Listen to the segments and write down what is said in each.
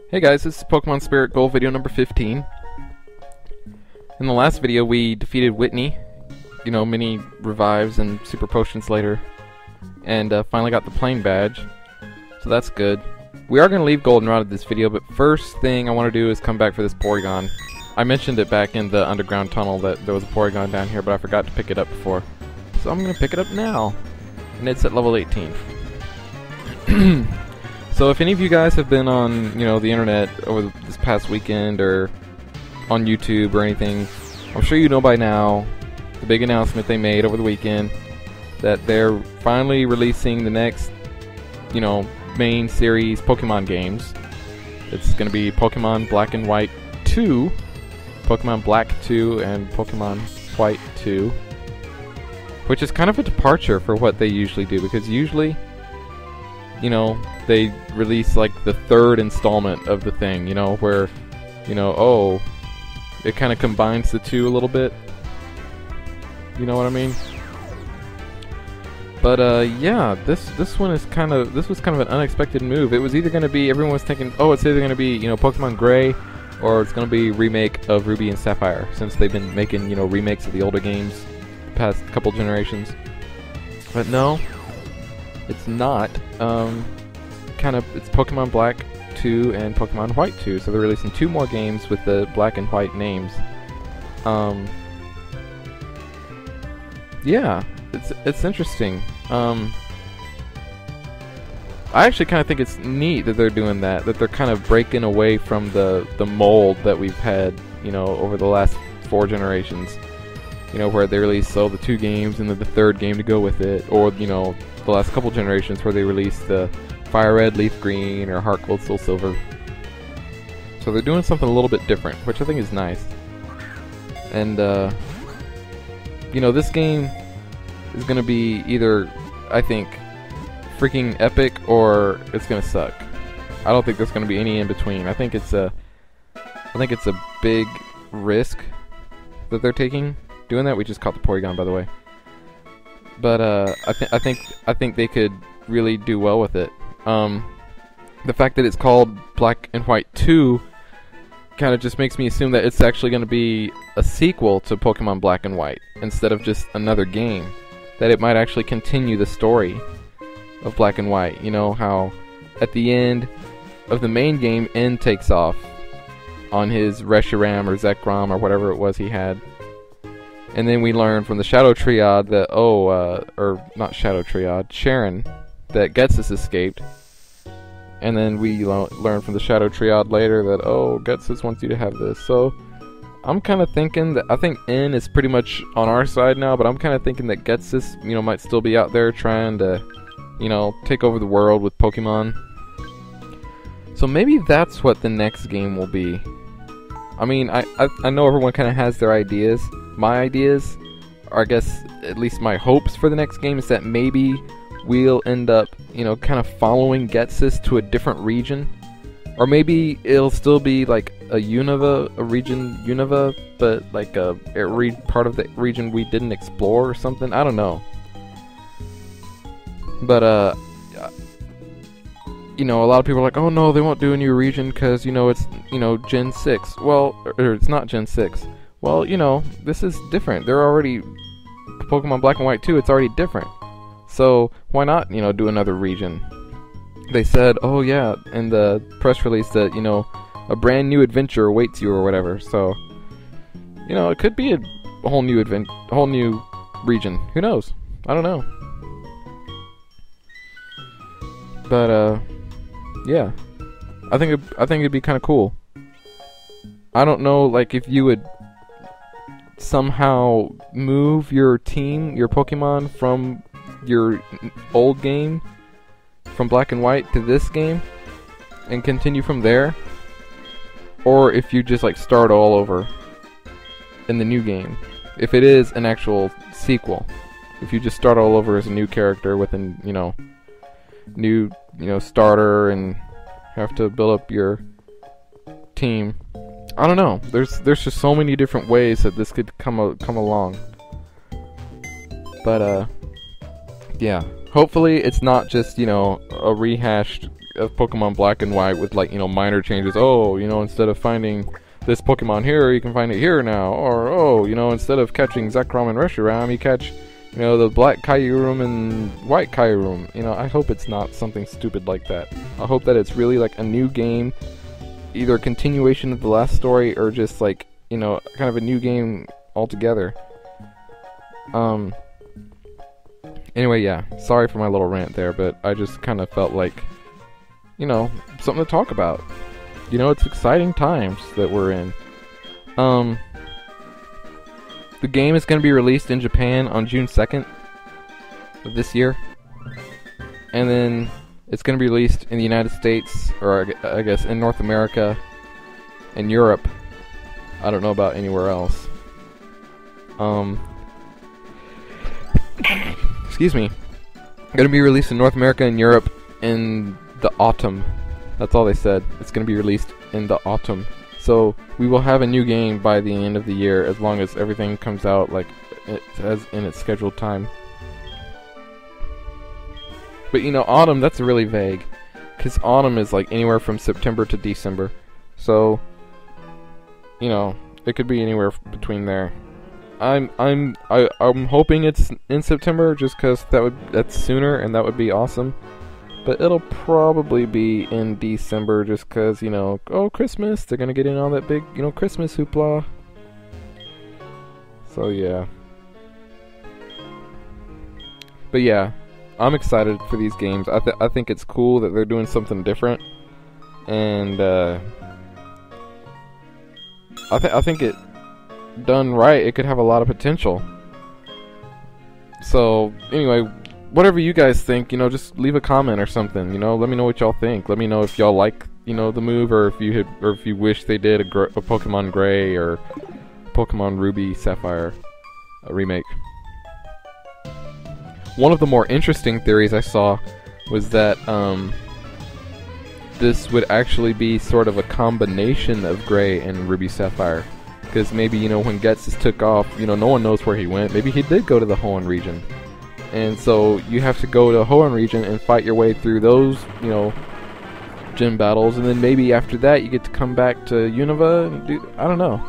Hey guys, this is Pokemon Spirit Gold video number 15. In the last video we defeated Whitney, mini revives and super potions later, and finally got the plain badge, so that's good. We are going to leave Goldenrod at this video, but first thing I want to do is come back for this Porygon. I mentioned it back in the underground tunnel that there was a Porygon down here, but I forgot to pick it up before. So I'm going to pick it up now, and it's at level 18. So if any of you guys have been on, the internet over this past weekend or on YouTube or anything, I'm sure you know by now the big announcement they made over the weekend that they're finally releasing the next, main series Pokemon games. It's going to be Pokemon Black and White 2, Pokemon Black 2, and Pokemon White 2, which is kind of a departure for what they usually do, because usually, they release like the third installment of the thing, where, it kind of combines the two a little bit. You know what I mean? But yeah, this one is this was kind of an unexpected move. It was either going to be, everyone was thinking, oh, it's either going to be, Pokemon Gray, or it's going to be a remake of Ruby and Sapphire, since they've been making, remakes of the older games the past couple generations. But no, it's not. It's Pokemon Black 2 and Pokemon White 2, so they're releasing two more games with the Black and White names. Yeah, it's interesting. I actually kind of think it's neat that they're doing that they're kind of breaking away from the mold that we've had, over the last 4 generations. Where they release the 2 games and then the third game to go with it, or, the last couple generations where they released the Fire Red, Leaf Green, or Heart Gold, Soul Silver. So they're doing something a little bit different, which I think is nice. And, this game is going to be either, I think, freaking epic, or it's going to suck. I don't think there's going to be any in between. I think it's a big risk that they're taking doing that. We just caught the Porygon, by the way. But I think they could really do well with it. The fact that it's called Black and White 2 kind of just makes me assume that it's actually going to be a sequel to Pokemon Black and White instead of just another game. That it might actually continue the story of Black and White. How at the end of the main game, N takes off on his Reshiram or Zekrom or whatever it was he had. And then we learn from the Shadow Triad that, or not Shadow Triad, Sharon, that Getsus escaped. And then we learn from the Shadow Triad later that, Getsus wants you to have this. So, I'm kind of thinking that, I think N is pretty much on our side now, but I'm kind of thinking that Getsus, might still be out there trying to, take over the world with Pokemon. So maybe that's what the next game will be. I mean, I know everyone kind of has their ideas. My ideas, or I guess at least my hopes for the next game, is that maybe we'll end up, kind of following Getsus to a different region. Or maybe it'll still be like a region Unova, but like a part of the region we didn't explore or something. I don't know. But, a lot of people are like, oh no, they won't do a new region because, it's, Gen 6. Well, or it's not Gen 6. Well, this is different. They're already Pokemon Black and White 2, it's already different. So, why not, do another region? They said, oh yeah, in the press release that, a brand new adventure awaits you or whatever. So, it could be a whole new region. Who knows? I don't know. But, yeah. I think it'd be kind of cool. I don't know, like, if you would somehow move your team, your Pokemon, from your old game, from Black and White to this game, and continue from there, or if you just like start all over in the new game. If it is an actual sequel, if you just start all over as a new character with an new starter and have to build up your team. I don't know. There's just so many different ways that this could come along. But yeah. Hopefully it's not just, a rehashed of Pokemon Black and White with like, you know, minor changes. Oh, you know, instead of finding this Pokemon here, you can find it here now. Or, oh, you know, instead of catching Zekrom and Reshiram, you catch, you know, the black Kyurem and white Kyurem. You know, I hope it's not something stupid like that. I hope that it's really like a new game, either a continuation of the last story or just like, you know, kind of a new game altogether. Anyway, yeah, sorry for my little rant there, but I just kind of felt like, you know, something to talk about. You know, it's exciting times that we're in. The game is going to be released in Japan on June 2nd of this year. And then it's going to be released in the United States, or I guess in North America and Europe. I don't know about anywhere else. Excuse me. Going to be released in North America and Europe in the autumn. That's all they said. It's going to be released in the autumn. So we will have a new game by the end of the year, as long as everything comes out like it has in its scheduled time. But you know, autumn, that's really vague, because autumn is like anywhere from September to December. So, you know, it could be anywhere between there. I'm hoping it's in September, just because that's sooner, and that would be awesome. But it'll probably be in December, just because, you know, oh, Christmas, they're gonna get in all that big, you know, Christmas hoopla. So yeah. But yeah, I'm excited for these games. I think it's cool that they're doing something different, and I think it done right, it could have a lot of potential. So anyway, whatever you guys think, you know, just leave a comment or something. You know, let me know what y'all think. Let me know if y'all like, you know, the move, or if you wish they did a Pokemon Gray or Pokemon Ruby Sapphire remake. One of the more interesting theories I saw was that this would actually be sort of a combination of Gray and Ruby Sapphire. Because maybe, you know, when Ghetsis took off, you know, no one knows where he went. Maybe he did go to the Hoenn region. And so you have to go to Hoenn region and fight your way through those, you know, gym battles. And then maybe after that you get to come back to Unova and do... I don't know.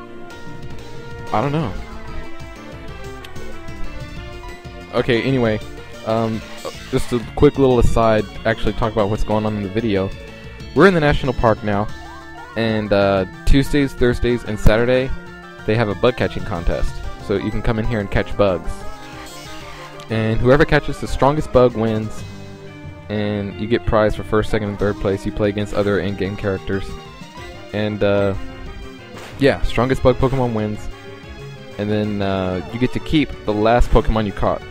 Okay, anyway. Just a quick little aside, actually talk about what's going on in the video. We're in the national park now. And Tuesdays, Thursdays, and Saturday, they have a bug catching contest. So you can come in here and catch bugs. And whoever catches the strongest bug wins. And you get prize for first, second, and third place. You play against other in-game characters. And yeah, strongest bug Pokemon wins. And then you get to keep the last Pokemon you caught.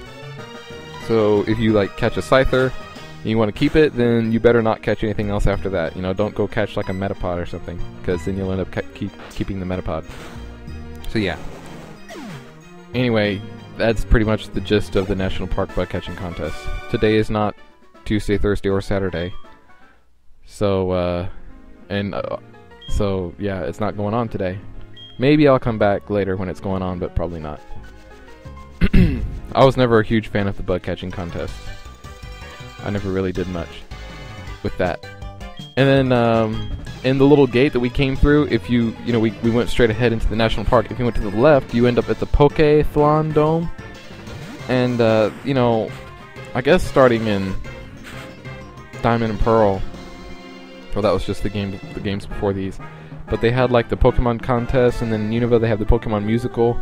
So if you like catch a Scyther and you want to keep it, then you better not catch anything else after that. You know, don't go catch like a Metapod or something, because then you'll end up keeping the Metapod. So yeah. Anyway, that's pretty much the gist of the National Park Bug Catching Contest. Today is not Tuesday, Thursday, or Saturday. So, so yeah, it's not going on today. Maybe I'll come back later when it's going on, but probably not. I was never a huge fan of the bug catching contest. I never really did much with that. And then, in the little gate that we came through, if you know, we went straight ahead into the national park. If you went to the left, you end up at the Pokéthlon Dome. And, you know, I guess starting in Diamond and Pearl, well, that was just the games before these. But they had like the Pokemon contest, and then in Unova they have the Pokemon musical.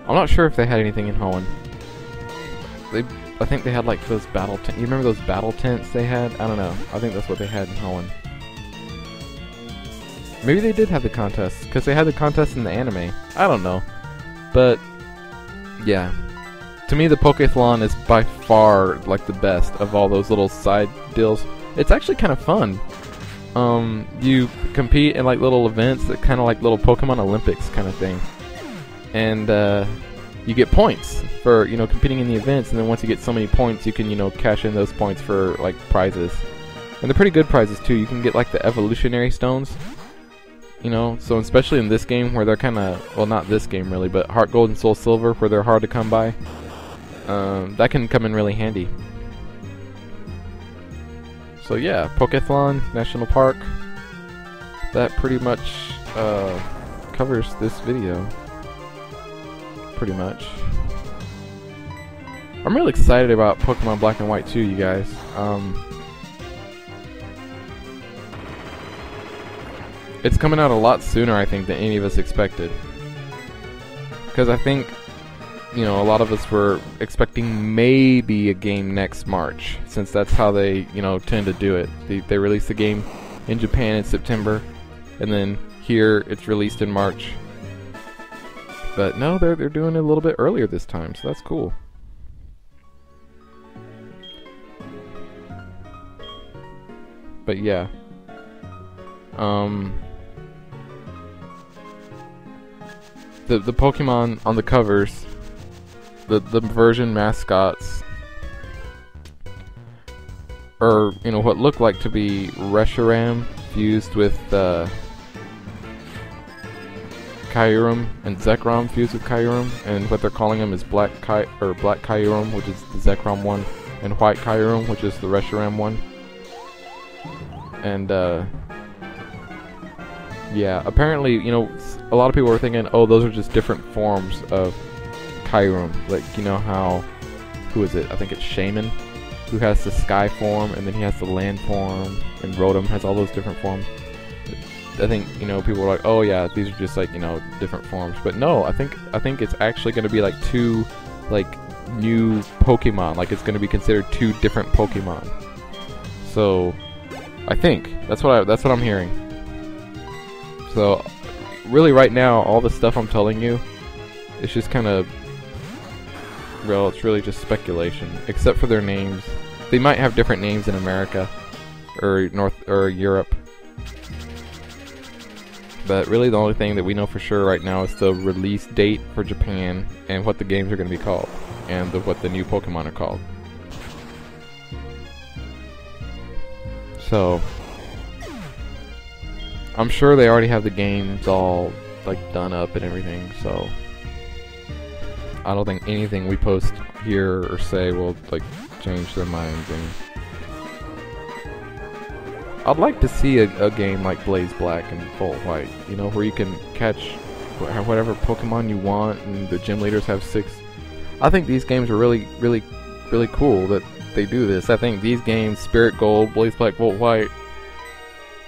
I'm not sure if they had anything in Hoenn. I think they had like those battle tents. You remember those battle tents they had? I don't know. I think that's what they had in Hoenn. Maybe they did have the contest, because they had the contest in the anime. I don't know. But, yeah. To me, the Pokéthlon is by far like the best of all those little side deals. It's actually kind of fun. You compete in like little events that kind of like little Pokemon Olympics kind of thing. And, you get points for, you know, competing in the events, and then once you get so many points, you can, you know, cash in those points for, like, prizes. And they're pretty good prizes, too. You can get, like, the evolutionary stones, you know, so especially in this game where they're kind of, well, not this game, really, but Heart Gold and Soul Silver, where they're hard to come by, that can come in really handy. So yeah, Pokéthon National Park. That pretty much covers this video. Pretty much. I'm really excited about Pokemon Black and White too, you guys. It's coming out a lot sooner, I think, than any of us expected. Because I think, you know, a lot of us were expecting maybe a game next March, since that's how they, you know, tend to do it. They release the game in Japan in September, and then here it's released in March. But no, they're doing it a little bit earlier this time, so that's cool. But yeah. The Pokemon on the covers, the version mascots are, you know, what looked like to be Reshiram fused with Kyurem, and Zekrom fused with Kyurem, and what they're calling them is Black Kyurem, which is the Zekrom one, and White Kyurem, which is the Reshiram one. And yeah, apparently, you know, a lot of people were thinking, oh, those are just different forms of Kyurem. Like, you know how, who is it? I think it's Shaman, who has the Sky form, and then he has the Land form, and Rotom has all those different forms. I think, you know, people were like, oh yeah, these are just like, you know, different forms. But no, I think it's actually going to be like two, like, new Pokemon. Like, it's going to be considered two different Pokemon. So, I think that's what I'm hearing. So, really, right now, all the stuff I'm telling you, it's just kind of, well, it's really just speculation, except for their names. They might have different names in America or Europe, but really, the only thing that we know for sure right now is the release date for Japan and what the games are going to be called, and what the new Pokemon are called. So, I'm sure they already have the games all, like, done up and everything, so I don't think anything we post here or say will, like, change their minds. And I'd like to see a game like Blaze Black and Volt White, you know, where you can catch whatever Pokemon you want, and the gym leaders have 6. I think these games are really, really, really cool that they do this. I think these games, Spirit Gold, Blaze Black, Volt White,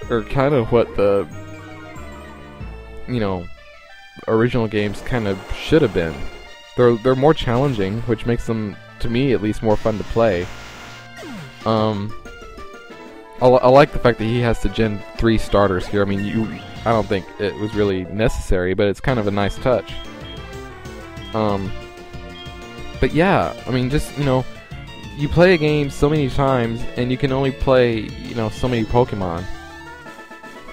are kind of what the, you know, original games kind of should have been. They're more challenging, which makes them, to me at least, more fun to play. I like the fact that he has the Gen 3 starters here. I mean, I don't think it was really necessary, but it's kind of a nice touch. But yeah, I mean, just, you know, you play a game so many times, and you can only play, you know, so many Pokemon.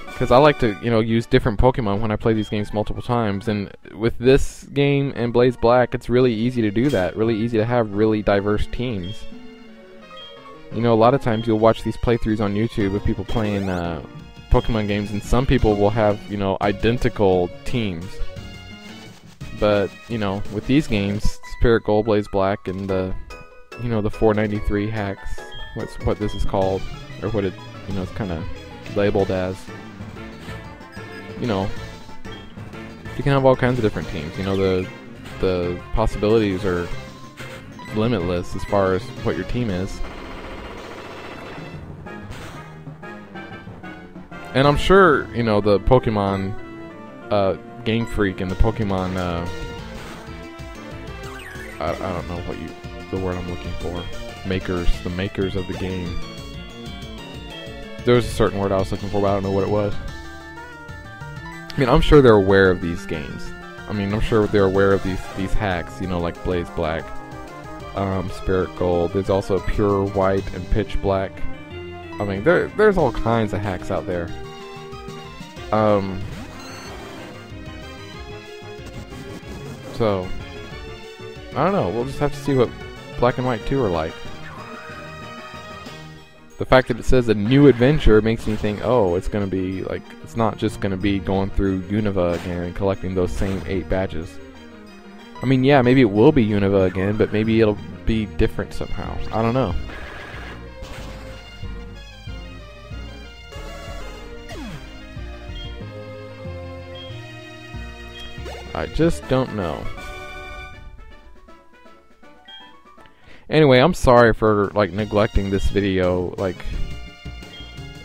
Because I like to, you know, use different Pokemon when I play these games multiple times, and with this game and Blaze Black, it's really easy to do that. Really easy to have really diverse teams. You know, a lot of times you'll watch these playthroughs on YouTube of people playing Pokemon games, and some people will have, you know, identical teams. But, you know, with these games, Spirit Gold, Blaze Black, and the, you know, the 493 hacks, what this is called, or what it, you know, it's kind of labeled as. You know, you can have all kinds of different teams. You know, the possibilities are limitless as far as what your team is. And I'm sure, you know, the Pokemon Game Freak and the Pokemon I don't know what the word I'm looking for. The makers of the game. There was a certain word I was looking for, but I don't know what it was. I mean, I'm sure they're aware of these games. I mean, I'm sure they're aware of these hacks, you know, like Blaze Black, Spirit Gold. There's also Pure White and Pitch Black. I mean, there's all kinds of hacks out there. So, I don't know. We'll just have to see what Black and White 2 are like. The fact that it says a new adventure makes me think, oh, it's going to be, like, it's not just going to be going through Unova again and collecting those same 8 badges. I mean, yeah, maybe it will be Unova again, but maybe it'll be different somehow. I don't know. I just don't know. Anyway, I'm sorry for like neglecting this video, like,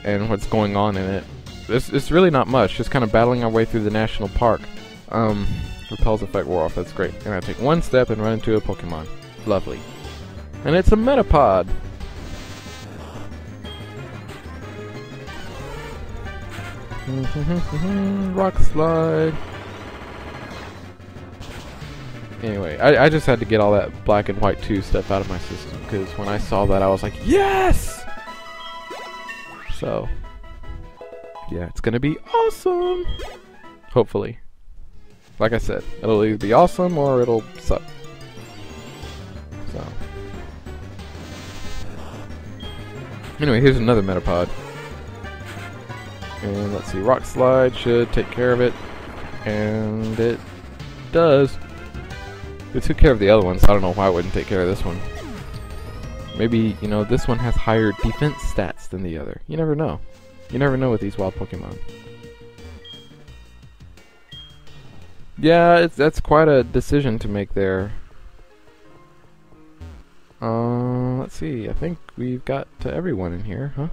and what's going on in it. It's really not much, just kind of battling our way through the national park. Repels effect wore off, that's great. And I take one step and run into a Pokemon. Lovely. And it's a Metapod. Rock slide. Anyway, I just had to get all that black and white 2 stuff out of my system, because when I saw that I was like, yes! So, yeah, it's gonna be awesome! Hopefully. Like I said, it'll either be awesome or it'll suck. So. Anyway, here's another Metapod. And let's see, Rock Slide should take care of it. And it does. It took care of the other one, so I don't know why it wouldn't take care of this one. Maybe, you know, this one has higher defense stats than the other. You never know. You never know with these wild Pokemon. Yeah, that's quite a decision to make there. Let's see. I think we've got to everyone in here, huh?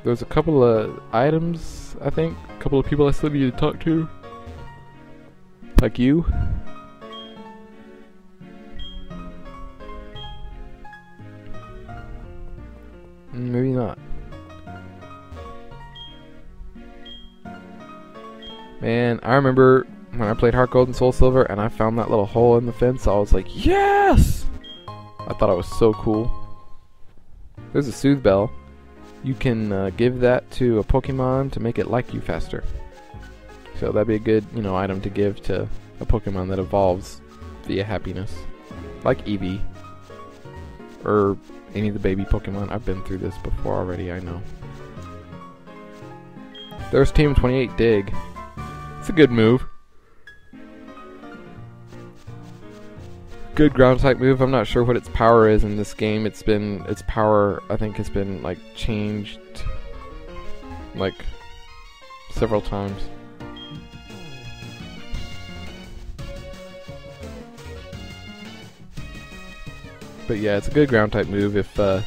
There's a couple of items, I think. A couple of people I still need to talk to. Like you. Maybe not. Man, I remember when I played Heart Gold and Soul Silver and I found that little hole in the fence, I was like, yes! I thought it was so cool. There's a Soothe Bell. You can give that to a Pokemon to make it like you faster. So that'd be a good, you know, item to give to a Pokemon that evolves via happiness. Like Eevee. Or any of the baby Pokemon. I've been through this before already, I know. There's Team 28 Dig. It's a good move. Good ground type move. I'm not sure what its power is in this game. Its power, I think, has been like changed like several times. But yeah, it's a good ground type move. If I'm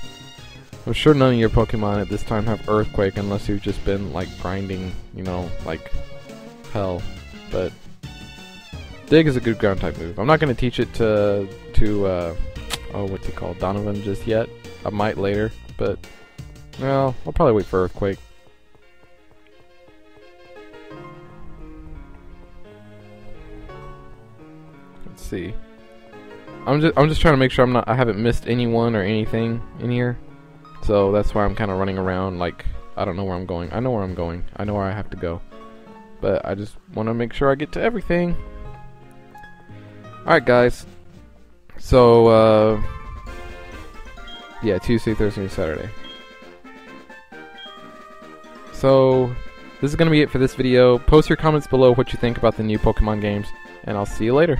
sure none of your Pokemon at this time have Earthquake unless you've just been like grinding, you know, like hell. But Dig is a good ground type move. I'm not going to teach it to oh, what's it called, Donovan just yet. I might later, but well, I'll probably wait for Earthquake. Let's see. I'm just trying to make sure I haven't missed anyone or anything in here. So that's why I'm kind of running around like I don't know where I'm going. I know where I'm going. I know where I have to go. But I just want to make sure I get to everything. Alright guys, so yeah, Tuesday, Thursday, and Saturday. So this is going to be it for this video. Post your comments below what you think about the new Pokemon games, and I'll see you later.